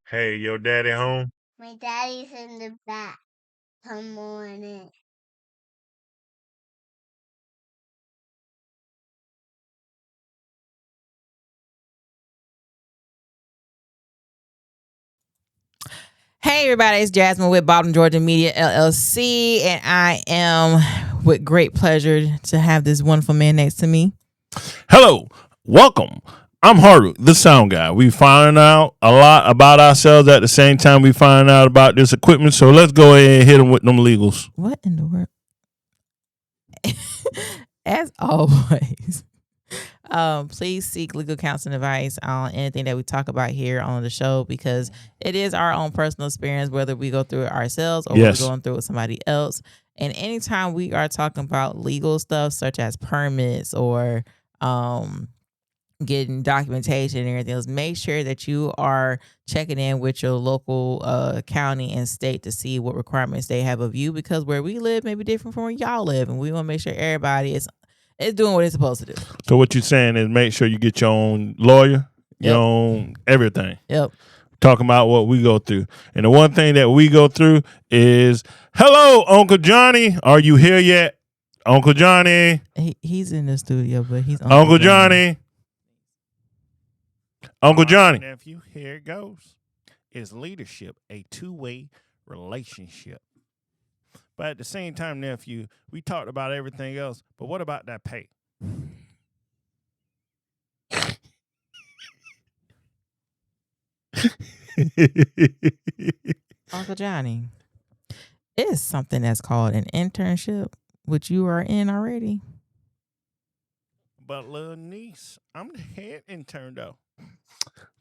Hey, your daddy home? My daddy's in the back. Come on in. Hey, everybody, it's Jasmine with Bottom Georgia Media LLC, and I am with great pleasure to have this wonderful man next to me. Hello, welcome. I'm Hardwick, the sound guy. We find out a lot about ourselves at the same time we find out about this equipment. So let's go ahead and hit them with them legals. What in the world? As always, please seek legal counsel and advice on anything that we talk about here on the show because it is our own personal experience, whether we go through it ourselves or Yes. we're going through it with somebody else. And anytime we are talking about legal stuff, such as permits or getting documentation and everything else, make sure that you are checking in with your local county and state to see what requirements they have of you, because where we live may be different from where y'all live, and we want to make sure everybody is doing what it's supposed to do. So what you're saying is make sure you get your own lawyer, your Yep. own everything. Yep. Talking about what we go through. And the one thing that we go through is, hello, Uncle Johnny. Are you here yet? Uncle Johnny. He's in the studio, but he's Uncle Johnny. Uncle Johnny. Nephew, here it goes. Is leadership a two-way relationship? But at the same time, nephew, we talked about everything else, but what about that pay? Uncle Johnny, it is something that's called an internship, which you are in already. But little niece, I'm the head intern though.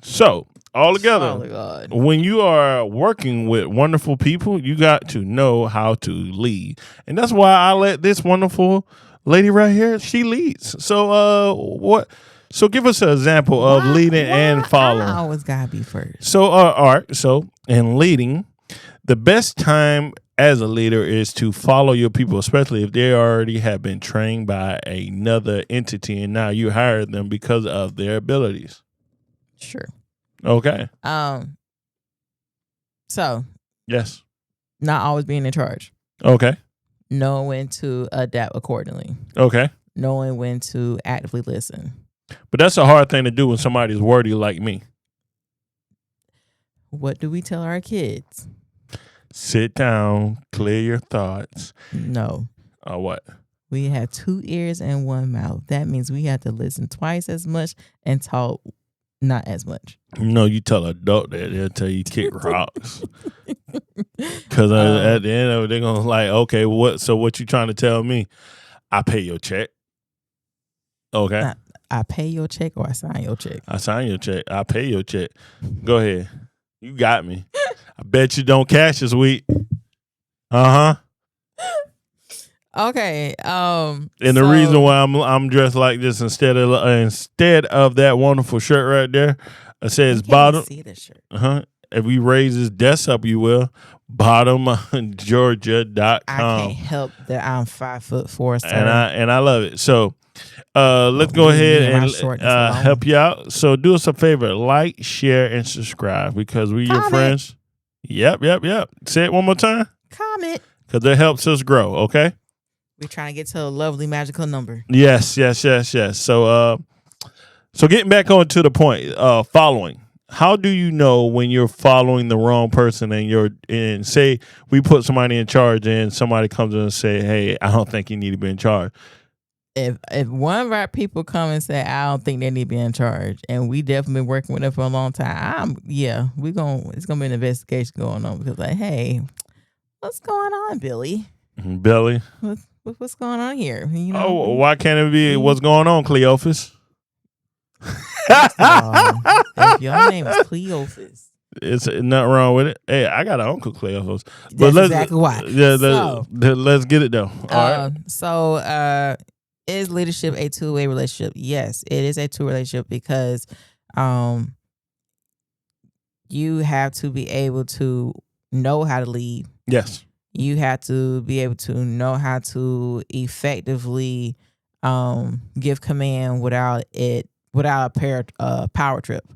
So, all together, Oh my God. when you are working with wonderful people, you got to know how to lead. And that's why I let this wonderful lady right here, she leads. So so give us an example of leading and following. I always gotta be first. So all right, so in leading, the best time as a leader is to follow your people, especially if they already have been trained by another entity and now you hire them because of their abilities. Sure. Okay. So Yes. not always being in charge. Okay. Knowing when to adapt accordingly. Okay. Knowing when to actively listen. But that's a hard thing to do when somebody's wordy like me. What do we tell our kids? Sit down, clear your thoughts. No. Or what? We have 2 ears and 1 mouth. That means we have to listen twice as much and talk not as much. No, you tell an adult that, they'll tell you kick rocks. Because at the end of it, they're going to like, okay, what you trying to tell me? I pay your check. Okay. I pay your check or I sign your check? I sign your check. I pay your check. Go ahead. You got me. I bet you don't cash this week. Uh-huh. Okay. And the reason why I'm dressed like this instead of that wonderful shirt right there, it says bottom. See the shirt. If we raise this desk up, you will. Bottomgeorgia.com. I can't help that I'm 5'4", sir. And I love it. So let's go ahead and help you out. So do us a favor, like, share, and subscribe because we're your friends. Yep. Say it one more time. Comment. Because that helps us grow, okay? We're trying to get to a lovely magical number. Yes. So getting back on to the point, following. How do you know when you're following the wrong person and say we put somebody in charge and somebody comes in and say, hey, I don't think you need to be in charge? If one of our people come and say, I don't think they need to be in charge, and we definitely been working with them for a long time, it's gonna be an investigation going on because like, hey, what's going on, Billy? Billy? What's going on here? You know, why can't it be what's going on, Cleophas? If your name is Cleophas, it's nothing wrong with it. Hey, I got an uncle Cleophas. That's exactly why. Yeah, let's get it though. All right. Is leadership a two-way relationship? Yes, it is a two-way relationship because you have to be able to know how to lead. Yes. You have to be able to know how to effectively give command without a power trip.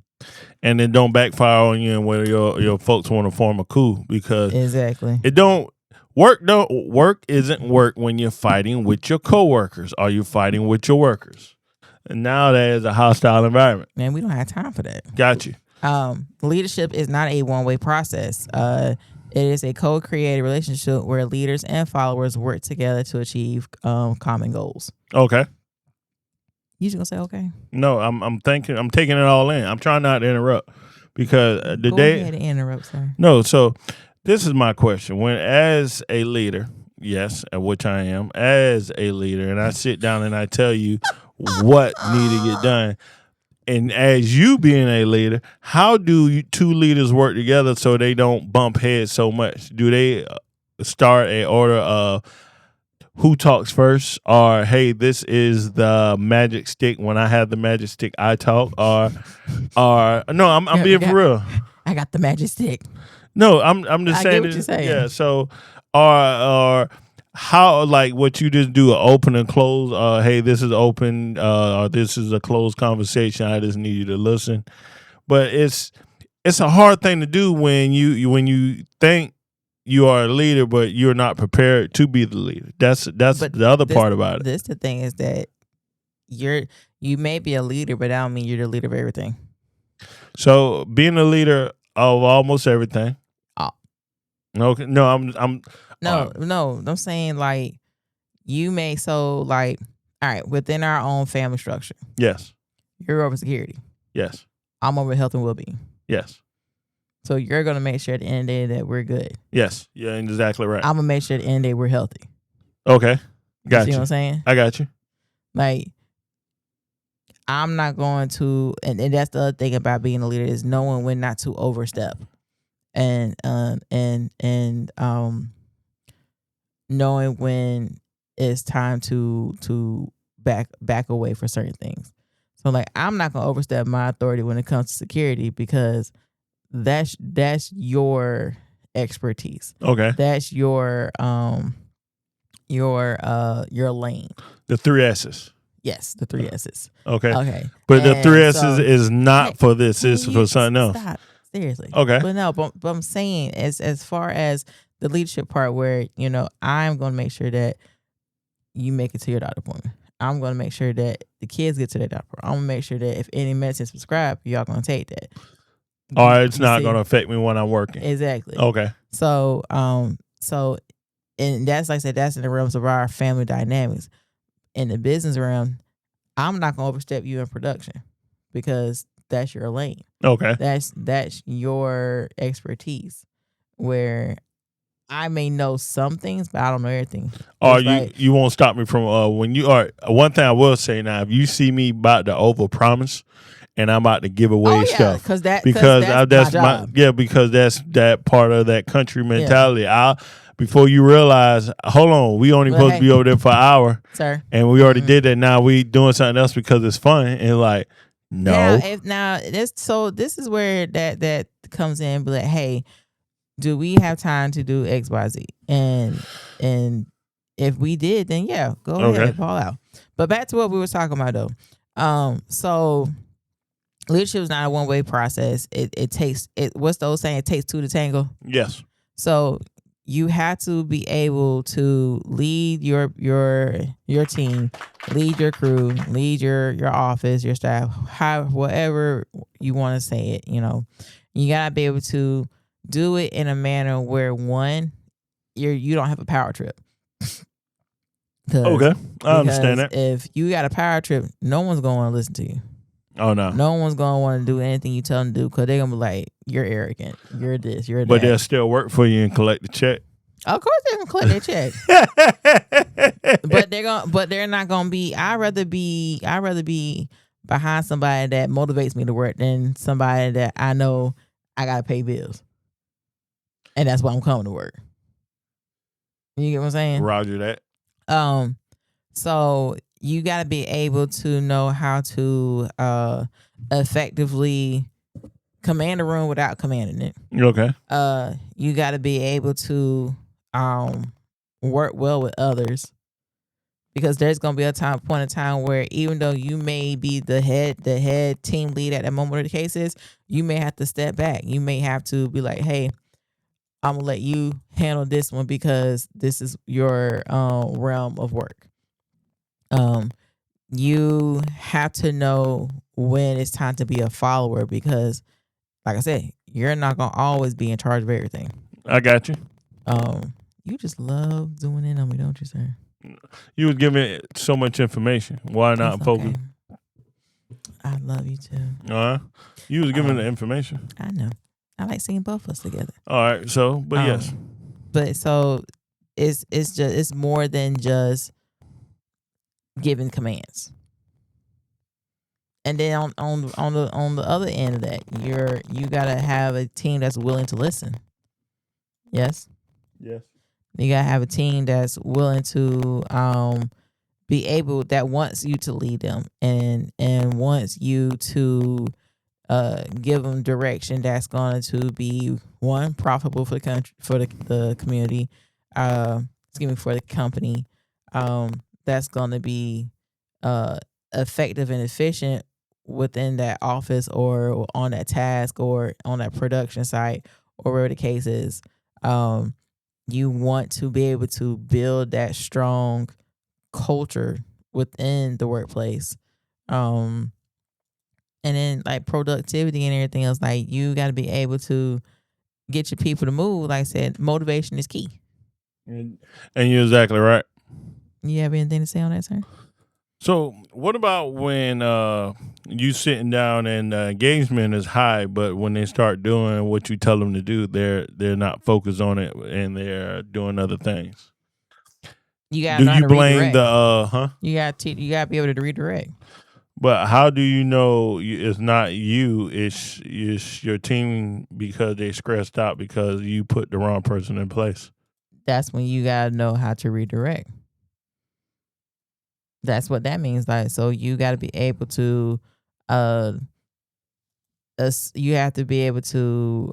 and then don't backfire on you and where your folks want to form a coup because Exactly. it don't work isn't work when you're fighting with your coworkers or you're fighting with your workers. And now that is a hostile environment. Man, we don't have time for that. Got you. Leadership is not a one-way process. It is a co-created relationship where leaders and followers work together to achieve common goals. Okay. You just gonna say okay? No, I'm taking it all in. I'm trying not to interrupt because Go ahead and interrupt, sir. No, so this is my question. When as a leader, yes, at which I am, as a leader, and I sit down and I tell you what need to get done, and as you being a leader, how do two leaders work together so they don't bump heads so much? Do they start a order of who talks first, or hey, this is the magic stick. When I have the magic stick, I talk, or no, I'm being for real. I got the magic stick. No, I'm just I saying. get what you're saying. Yeah, so or how, like what you just do, open and close. Hey, this is open. Or this is a closed conversation. I just need you to listen. But it's a hard thing to do when you think you are a leader, but you're not prepared to be the leader. That's the other part about it. The thing is that you may be a leader, but that don't mean you're the leader of everything. So being a leader of almost everything. Oh. Okay. No, I'm No, I'm saying like you may all right, within our own family structure. Yes. You're over security. Yes. I'm over health and well-being. Yes. So you're gonna make sure at the end of the day that we're good. Yes. Yeah, exactly right. I'm gonna make sure at the end of the day we're healthy. Okay. Got See you. what I'm saying? I got you. Like, I'm not going to, and that's the other thing about being a leader is knowing when not to overstep, and knowing when it's time to back away for certain things. So like, I'm not gonna overstep my authority when it comes to security because that's your expertise. Okay. That's your lane. The 3 S's. Yes, the 3 S's. Okay. Okay. But the And 3 S's so- is not for this. Can It's you for something else. Stop. Seriously. Okay. But no, but I'm saying as far as the leadership part where, I'm going to make sure that you make it to your doctor appointment. I'm going to make sure that the kids get to their doctor appointment. I'm going to make sure that if any medicine's prescribed, y'all going to take that. Or it's You not see? going to affect me when I'm working. Exactly. Okay. So, and that's like I said, that's in the realms of our family dynamics. In the business realm, I'm not gonna overstep you in production because that's your lane. Okay. That's your expertise. Where I may know some things, but I don't know everything. Or That's you won't stop me from when you are. One thing I will say now, if you see me about to overpromise and I'm about to give away stuff, because that's my job. Because that's that part of that country mentality. Before you realize, hold on, we only supposed to be over there for an hour, sir, and we already did that. Now we doing something else because it's fun, and like, no. This is where that comes in. Be like, hey, do we have time to do X, Y, Z? And if we did, then yeah, go ahead, ball out. But back to what we were talking about though. So leadership is not a one-way process. It takes what's the old saying? It takes two to tango. Yes. So you have to be able to lead your team, lead your crew, lead your office, your staff, whatever you want to say it. You gotta be able to do it in a manner where one, you don't have a power trip. Okay, I understand that. If you got a power trip, no one's going to want to listen to you. Oh no. No one's going to want to do anything you tell them to do because they're going to be like, you're arrogant. You're this, you're that. But they'll still work for you and collect the check. Of course they're going to collect their check. but they're not going to be, I'd rather be behind somebody that motivates me to work than somebody that I know I got to pay bills. And that's why I'm coming to work. You get what I'm saying? Roger that. So you got to be able to know how to effectively command a room without commanding it. Okay. You got to be able to work well with others because there's gonna be a point in time where even though you may be the head team lead at that moment of the case is, you may have to step back. You may have to be like, hey, I'm gonna let you handle this one because this is your realm of work. You have to know when it's time to be a follower because, like I said, you're not gonna always be in charge of everything. I got you. You just love zooming in on me, don't you, sir? You was giving so much information. Why not It's focus? okay. I love you too. You was giving the information. I know. I like seeing both of us together. All right. So, but yes. But so it's more than just giving commands. And then on the other end of that, you gotta have a team that's willing to listen. Yes. Yes. You gotta have a team that's willing to be able, that wants you to lead them and wants you to give them direction that's going to be one, profitable for the country, for the community, for the company, that's going to be effective and efficient within that office or on that task or on that production site or wherever the case is. You want to be able to build that strong culture within the workplace. And then like productivity and everything else, like you got to be able to get your people to move. Like I said, motivation is key. And you're exactly right. You have anything to say on that, sir? So what about when you sitting down and engagement is high, but when they start doing what you tell them to do, they're not focused on it and they're doing other things? You gotta do know you how to blame redirect. the You gotta be able to redirect. But how do you know it's not you? It's your team because they stressed out because you put the wrong person in place. That's when you gotta know how to redirect. That's what that means. Like, so you got to be able to, you have to be able to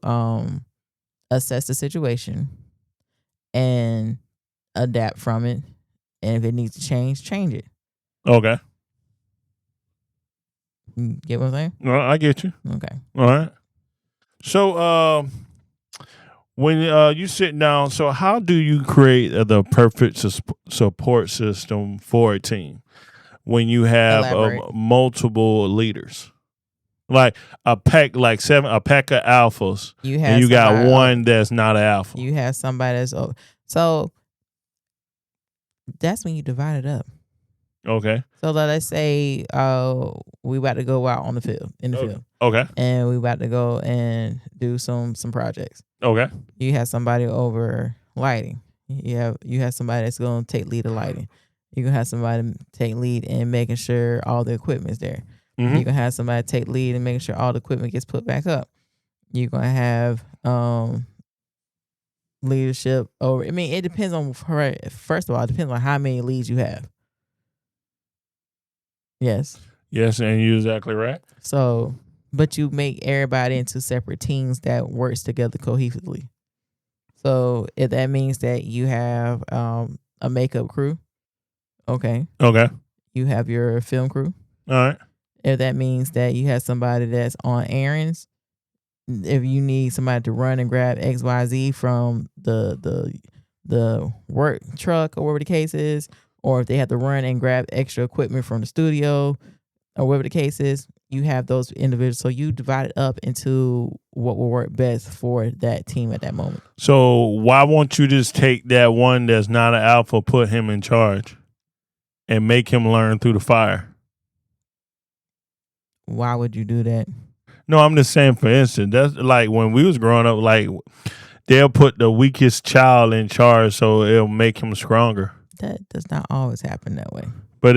assess the situation and adapt from it. And if it needs to change it. Okay. You get what I'm saying? No, I get you. Okay. All right. So, when you sit down, so how do you create the perfect support system for a team when you have multiple leaders? Like a pack of alphas, and you got one that's not an alpha. You have somebody that's so that's when you divide it up. Okay. So let's say we about to go out on the field field. Okay. And we about to go and do some projects. Okay. You have somebody over lighting. You have somebody that's gonna take lead of lighting. You're gonna have somebody take lead in making sure all the equipment's there. Mm-hmm. You're gonna have somebody take lead in making sure all the equipment gets put back up. You're gonna have leadership over. I mean, it depends on, first of all, it depends on how many leads you have. Yes. Yes, and you're exactly right. So, but you make everybody into separate teams that works together cohesively. So if that means that you have a makeup crew, okay. Okay. You have your film crew. All right. If that means that you have somebody that's on errands, if you need somebody to run and grab XYZ from the work truck or whatever the case is, or if they have to run and grab extra equipment from the studio or whatever the case is, you have those individuals. So you divide it up into what will work best for that team at that moment. So why won't you just take that one that's not an alpha, put him in charge, and make him learn through the fire? Why would you do that? No, I'm just saying, for instance, that's like when we was growing up, like they'll put the weakest child in charge so it'll make him stronger. That does not always happen that way. But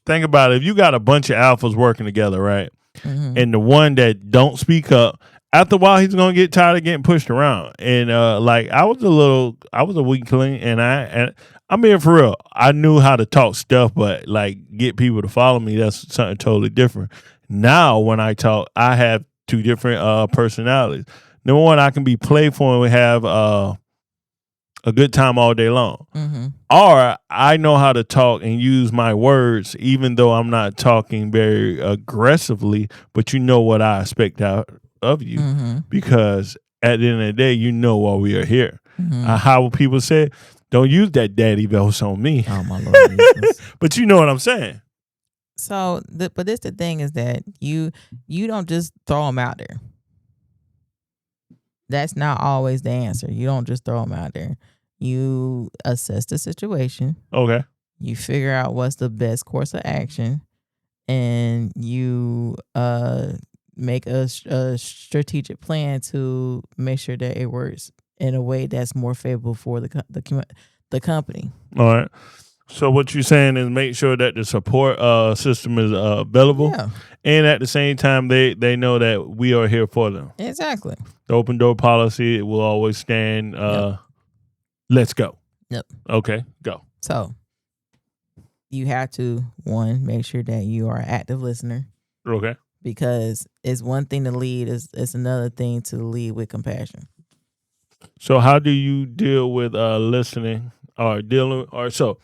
think about it. If you got a bunch of alphas working together, right? Mm-hmm. And the one that don't speak up, after a while, he's going to get tired of getting pushed around. And like I was a weakling, and I'm being for real. I knew how to talk stuff, but like get people to follow me, that's something totally different. Now, when I talk, I have two different personalities. Number one, I can be playful and we have a good time all day long. Mm-hmm. Or I know how to talk and use my words, even though I'm not talking very aggressively, but you know what I expect out of you, Mm-hmm. because at the end of the day, you know why we are here. Mm-hmm. How people say, don't use that daddy voice on me. Oh my Lord Jesus. But you know what I'm saying. So, but this the thing is that you don't just throw them out there. That's not always the answer. You don't just throw them out there. You assess the situation. Okay. You figure out what's the best course of action, and you make a strategic plan to make sure that it works in a way that's more favorable for the company. All right. So what you're saying is make sure that the support system is available, Yeah, and at the same time they know that we are here for them. exactly. The open door policy will always stand. Yep. Let's go. Yep. Okay, go. So you have to, one, make sure that you are an active listener, Okay. because it's one thing to lead, it's another thing to lead with compassion. So how do you deal with listening or dealing or so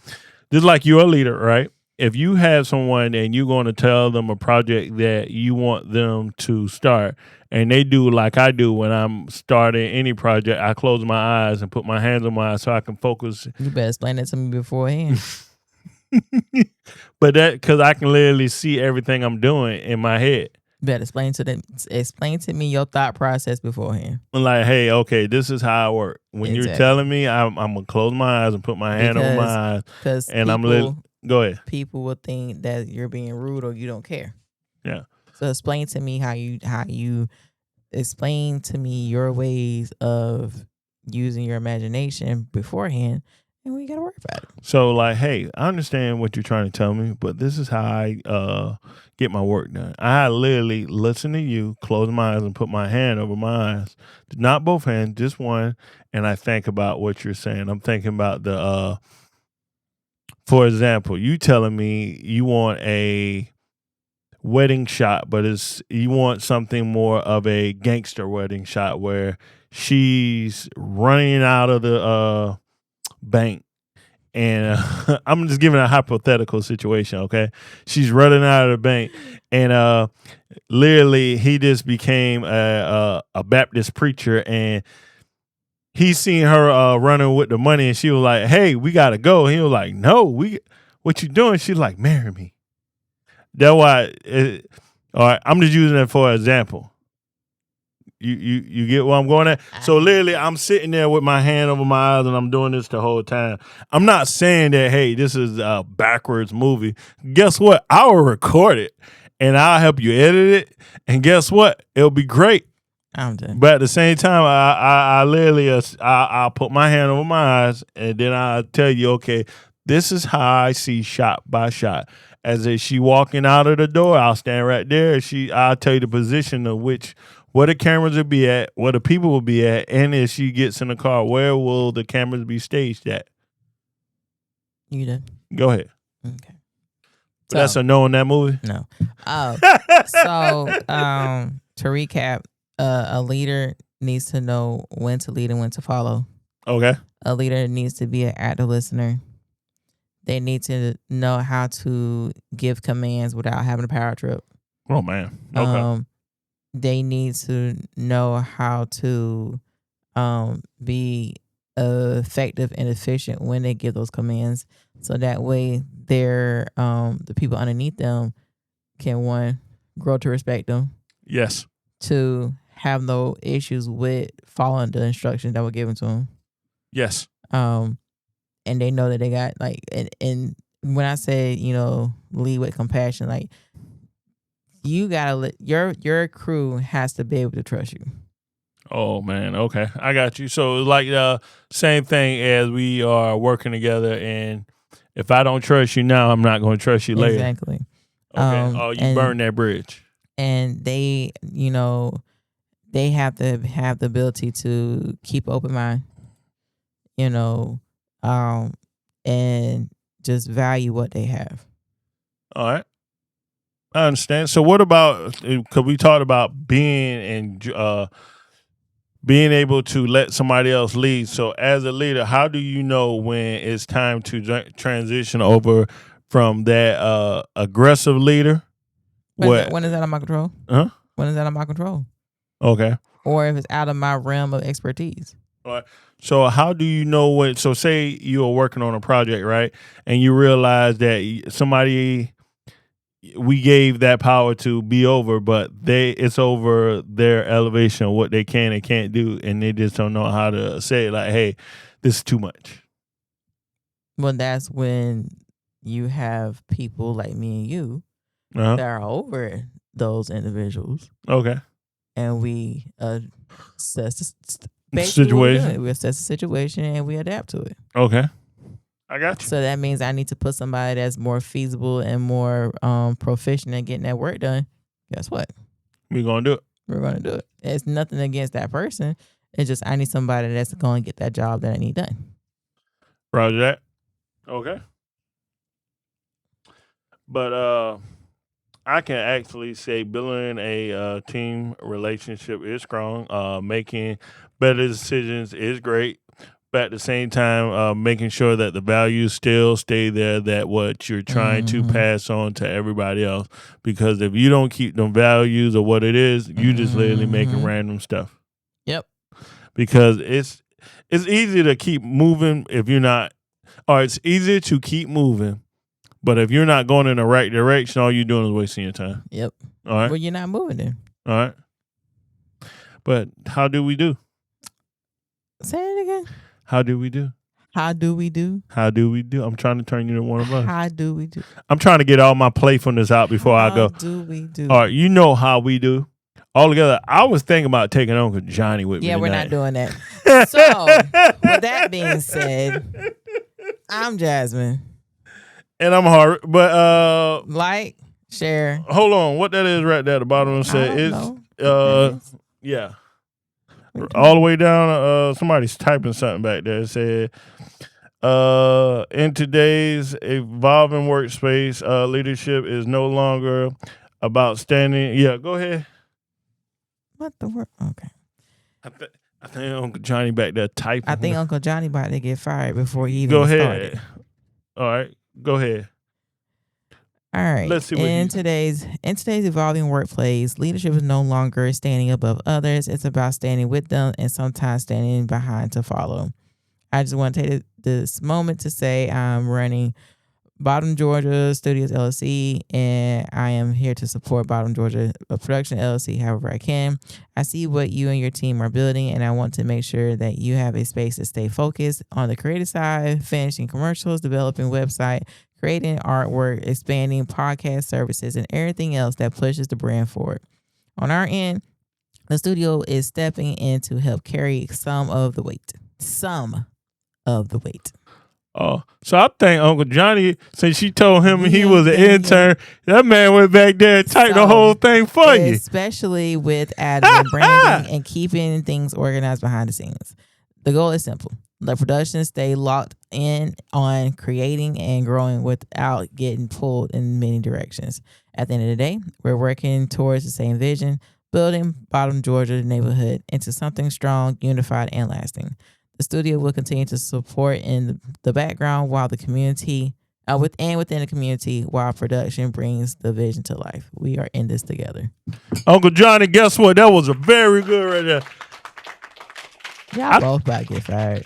just like you're a leader, right? If you have someone and you're going to tell them a project that you want them to start, and they do like I do when I'm starting any project, I close my eyes and put my hands on my eyes so I can focus. You better explain that to me beforehand. But that because I can literally see everything I'm doing in my head. Better explain to me your thought process beforehand. I'm like, hey, okay, this is how I work. When you're Exactly. telling me, I'm gonna close my eyes and put my hand over my eyes, Because and go ahead. people will think that you're being rude or you don't care. Yeah. So explain to me how you explain to me your ways of using your imagination beforehand, and we gotta worry about it. So like, hey, I understand what you're trying to tell me, but this is how I get my work done. I literally listen to you, close my eyes, and put my hand over my eyes. Not both hands, just one, and I think about what you're saying. I'm thinking about the for example, you telling me you want a wedding shot, but you want something more of a gangster wedding shot where she's running out of the bank. And I'm just giving a hypothetical situation, okay? She's running out of the bank, and literally he just became a Baptist preacher, and he seen her running with the money, and she was like, "Hey, we gotta go." And he was like, "No, what you doing?" She's like, "Marry me." That's why. All right, I'm just using that for an example. You get where I'm going at? So literally, I'm sitting there with my hand over my eyes, and I'm doing this the whole time. I'm not saying that, hey, this is a backwards movie. Guess what? I'll record it, and I'll help you edit it. And guess what? It'll be great. I'm done. But at the same time, I literally, I'll put my hand over my eyes, and then I'll tell you, okay, this is how I see shot by shot. As if she walking out of the door, I'll stand right there. I'll tell you the position of where the cameras will be at, where the people will be at, and if she gets in the car, where will the cameras be staged at? You done? Go ahead. Okay. But that's a no in that movie? No. So to recap, a leader needs to know when to lead and when to follow. Okay. A leader needs to be an active listener. They need to know how to give commands without having a power trip. Oh, man. Okay. They need to know how to be effective and efficient when they give those commands, so that way the people underneath them can, one, grow to respect them. Yes. Two, have no issues with following the instructions that were given to them. Yes. And they know that they got and when I say, lead with compassion, like, you gotta your crew has to be able to trust you. Oh, man. Okay. I got you. So like same thing as we are working together, and if I don't trust you now, I'm not going to trust you later. Exactly. Okay. You burn that bridge. And they, they have to have the ability to keep open mind, and just value what they have. All right. I understand. So what about, because we talked about being and being able to let somebody else lead. So as a leader, how do you know when it's time to transition over from that aggressive leader? When is that out of my control? Huh? When is that out of my control? Okay. Or if it's out of my realm of expertise. All right. So how do you know when? So say you are working on a project, right, and you realize that somebody we gave that power to be over, but it's over their elevation of what they can and can't do, and they just don't know how to say it. Like, hey, this is too much. Well, that's when you have people like me and you Uh-huh. that are over those individuals. Okay. And we assess Situation. We assess the situation and we adapt to it. Okay. I got you. So that means I need to put somebody that's more feasible and more proficient in getting that work done. Guess what? We're going to do it. We're going to do it. It's nothing against that person. It's just I need somebody that's going to get that job that I need done. Roger that. Okay. But I can actually say building a team relationship is strong. Making better decisions is great. But at the same time, making sure that the values still stay there, that what you're trying to pass on to everybody else. Because if you don't keep them values or what it is, you just literally making random stuff. Yep. Because it's easy to keep moving if you're not, or it's easier to keep moving. But if you're not going in the right direction, all you're doing is wasting your time. Yep. All right. Well, you're not moving then. All right. But how do we do? Say it again. How do we do? How do we do? How do we do? I'm trying to turn you to one of us. How do we do? I'm trying to get all my playfulness out before I go. How do we do? All right, you know how we do. All together, I was thinking about taking Uncle Johnny with me. Yeah, we're tonight. not doing that. So, with that being said, I'm Jasmine. And I'm Hardwick. But like, share. Hold on, what that is right there at the bottom of the set is yeah. All the way down, somebody's typing something back there. It said, in today's evolving workspace, leadership is no longer about standing. Yeah, go ahead. What the word? Okay. I think Uncle Johnny back there typing. I think Uncle Johnny about to get fired before he even go ahead. started. All right, go ahead. All right. Let's see what in today's evolving workplace, leadership is no longer standing above others. It's about standing with them and sometimes standing behind to follow. I just want to take this moment to say I'm running Bottom Georgia Studios LLC, and I am here to support Bottom Georgia Production LLC however I can. I see what you and your team are building, and I want to make sure that you have a space to stay focused on the creative side, finishing commercials, developing website, creating artwork, expanding podcast services, and everything else that pushes the brand forward. On our end, the studio is stepping in to help carry some of the weight. Oh, so I think Uncle Johnny, since she told him he was an intern, that man went back there and typed the whole thing for you. Especially with admin, branding, and keeping things organized behind the scenes. The goal is simple. Let production stay locked in on creating and growing without getting pulled in many directions. At the end of the day, we're working towards the same vision, building Bottom Georgia neighborhood into something strong, unified, and lasting. The studio will continue to support in the background while the community, within the community, while production brings the vision to life. We are in this together. Uncle Johnny, guess what? That was a very good right there. Y'all both about to get fired.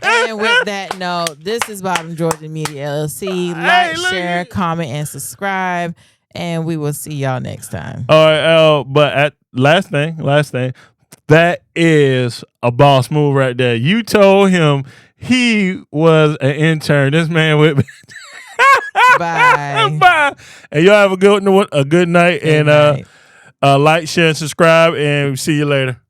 And with that note, this is Bottom Georgia Media LLC. Like, share, comment, and subscribe. And we will see y'all next time. All right, but last thing. That is a boss move right there. You told him he was an intern. This man went. Bye. Bye. And y'all have a good night. Like, share, and subscribe, and see you later.